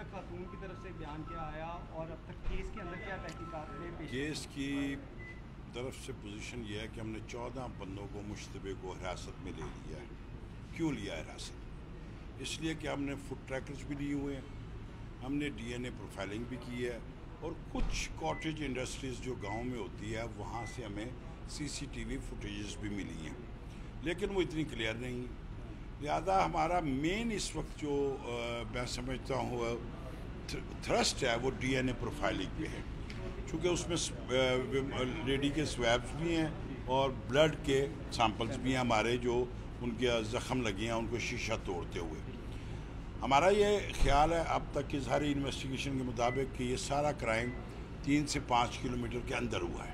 تک خاتون کی طرف سے بیان کیا آیا اور اب تک کیس کے اندر کیا تحقیقات پیش؟ کیس کی طرف سے پوزیشن یہ ہے کہ ہم نے 14 بندوں کو مشتبہ کو حراست میں لے لیا ہے. کیوں لیا حراست؟ اس لیے کہ ہم نے فوٹ ٹریکرز بھی لیے ہوئے ہیں, ہم نے ڈی این اے پروفائلنگ بھی کی ہے, اور کچھ کاٹیج انڈسٹریز جو گاؤں میں ہوتی ہے وہاں سے ہمیں سی سی ٹی وی فوٹیجز بھی ملی ہیں, لیکن وہ اتنی کلیئر نہیں ہیں. لہذا ہمارا مین اس وقت جو میں سمجھتا ہوں تھرسٹ ہے وہ ڈی این اے پروفائلنگ پہ ہے, چونکہ اس میں لیڈی کے سویبس بھی ہیں اور بلڈ کے سیمپلز بھی ہیں ہمارے, جو ان کے زخم لگے ہیں ان کو شیشہ توڑتے ہوئے. ہمارا یہ خیال ہے اب تک کی ساری انویسٹیگیشن کے مطابق کہ یہ سارا کرائم 3 سے 5 کلومیٹر کے اندر ہوا ہے.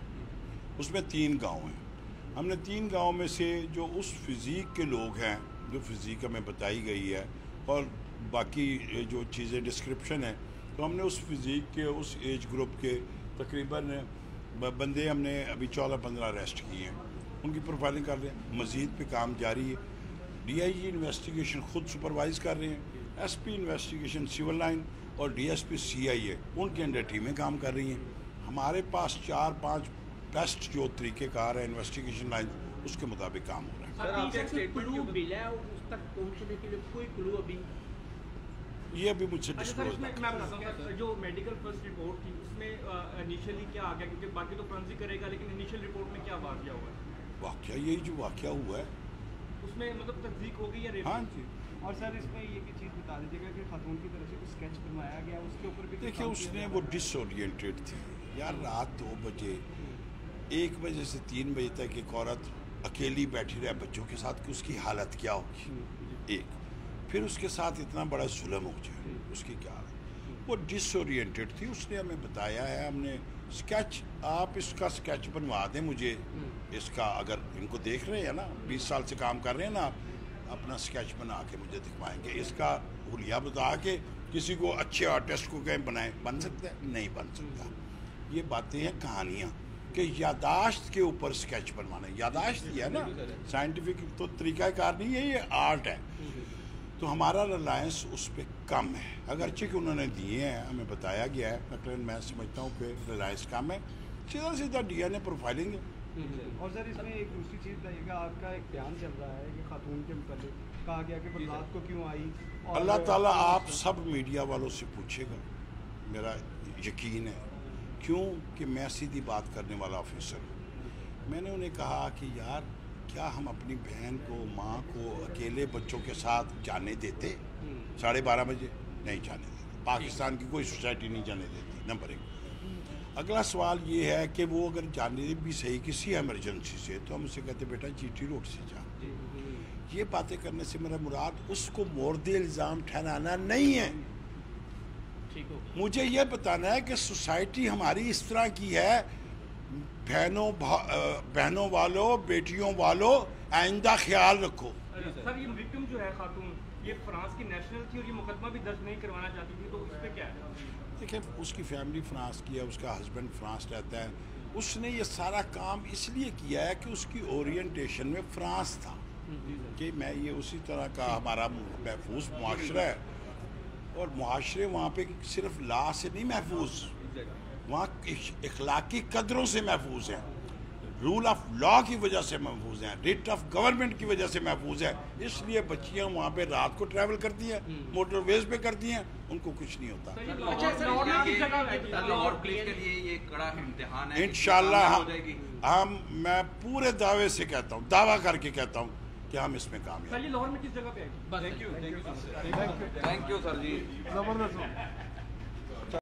اس میں 3 گاؤں ہیں. ہم نے 3 گاؤں میں سے جو اس فزیک کے لوگ ہیں, جو فزیک ہمیں بتائی گئی ہے اور باقی جو چیزیں ڈسکرپشن ہے, تو ہم نے اس فزیک کے اس ایج گروپ کے تقریباً بندے ہم نے ابھی 14-15 اریسٹ کیے ہیں, ان کی پروفائلنگ کر رہے ہیں. مزید پہ کام جاری ہے. ڈی آئی جی انویسٹیگیشن خود سپروائز کر رہے ہیں, S P investigation civil line اور ڈی ایس پی سی آئی اے ان کے انڈر ٹیمیں کام کر رہی ہیں. ہمارے پاس 4-5 بیسٹ جو طریقہ کار ہے انویسٹیگیشن لائن, اس کے مطابق کام ہو رہا ہے. یہ ابھی مجھ سے ڈسکلوز نہیں. جو میڈیکل فرسٹ رپورٹ تھی اس میں انیشلی کیا آ گیا, کیونکہ باقی تو فرنزی کرے گا, لیکن انیشل رپورٹ میں کیا واقعہ ہوا ہے؟ واقعہ یہی جو واقعہ ہوا ہے اس میں مطلب تصدیق ہو گئی یا ریپ؟ ہاں جی. اور سر اس میں یہ بھی چیز بتا دیجیے گا کہ خاتون کی طرف سے کچھ اسکیچ بنوایا گیا, اس کے اوپر بھی دیکھیں اس نے وہ ڈس اورینٹیڈ تھی یار. رات 2 بجے 1 بجے سے 3 بجے تک ایک عورت اکیلی بیٹھی رہے بچوں کے ساتھ, کہ اس کی حالت کیا ہوگی. ایک پھر اس کے ساتھ اتنا بڑا ظلم ہو جائے, اس کی کیا حالت. وہ ڈس اورینٹیڈ تھی. اس نے ہمیں بتایا ہے, ہم نے اسکیچ, آپ اس کا اسکیچ بنوا دیں مجھے اس کا, اگر ان کو دیکھ رہے ہیں نا 20 سال سے کام کر رہے ہیں نا, آپ اپنا اسکیچ بنا کے مجھے دکھوائیں گے. اس کا حلیہ بتا کے کسی کو اچھے آرٹسٹ کو کہیں بنائیں, بن سکتا ہے؟ نہیں بن سکتا. یہ باتیں ہیں کہانیاں کہ یاداشت کے اوپر اسکیچ بنوانا. یاداشت یہ ہے نا, سائنٹیفک تو طریقہ کار نہیں ہے, یہ آرٹ ہے. تو ہمارا ریلائنس اس پہ کم ہے, اگرچہ کہ انہوں نے دیے ہیں, ہمیں بتایا گیا ہے, لیکن میں سمجھتا ہوں کہ ریلائنس کم ہے. سیدھا ڈی این اے پروفائلنگ ہے. اور سر اس میں ایک دوسری چیز بتائیے گا, آپ کا ایک بیان چل رہا ہے کہ خاتون کے متعلق کہا گیا کہ وہ رات کو کیوں آئی. اللہ تعالیٰ آپ سب میڈیا والوں سے پوچھے گا, میرا یقین ہے. کیوں کہ میں سیدھی بات کرنے والا آفیسر ہوں. میں نے انہیں کہا کہ یار کیا ہم اپنی بہن کو, ماں کو اکیلے بچوں کے ساتھ جانے دیتے 12:30 بجے؟ نہیں جانے دیتے. پاکستان کی کوئی سوسائٹی نہیں جانے دیتی, نمبر 1. اگلا سوال یہ ہے کہ وہ اگر جانے بھی صحیح کسی ایمرجنسی سے, تو ہم اسے کہتے بیٹا جی ٹی روڈ سے جا. یہ باتیں کرنے سے میرا مراد اس کو مورد الزام ٹھہرانا نہیں ہے. مجھے یہ بتانا ہے کہ سوسائٹی ہماری اس طرح کی ہے, بہنوں والوں, بیٹیوں والوں, آئندہ خیال رکھو. سر یہ وکٹم جو ہے خاتون, یہ فرانس کی نیشنل تھی اور یہ مقدمہ بھی درج نہیں کروانا چاہتی تھی, تو اس پہ کیا ہے؟ دیکھیں اس کی فیملی فرانس کی ہے, اس کا ہسبینڈ فرانس رہتا ہے. اس نے یہ سارا کام اس لیے کیا ہے کہ اس کی اورینٹیشن میں فرانس تھا, کہ میں یہ اسی طرح کا ہمارا محفوظ معاشرہ ہے, اور معاشرے وہاں پہ صرف لا سے نہیں محفوظ, وہاں اخلاقی قدروں سے محفوظ ہیں, رول آف لا کی وجہ سے محفوظ ہیں, ریٹ آف گورنمنٹ کی وجہ سے محفوظ ہے. اس لیے بچیاں وہاں پہ رات کو ٹریول کرتی ہیں, موٹر ویز پہ کرتی ہیں, ان کو کچھ نہیں ہوتا. انشاءاللہ میں پورے دعوے سے کہتا ہوں, دعویٰ کر کے کہتا ہوں کہ ہم اس میں کامیاب ہیں. لاہور میں کس جگہ پہ؟ تھینک یو سر جی, زبردست.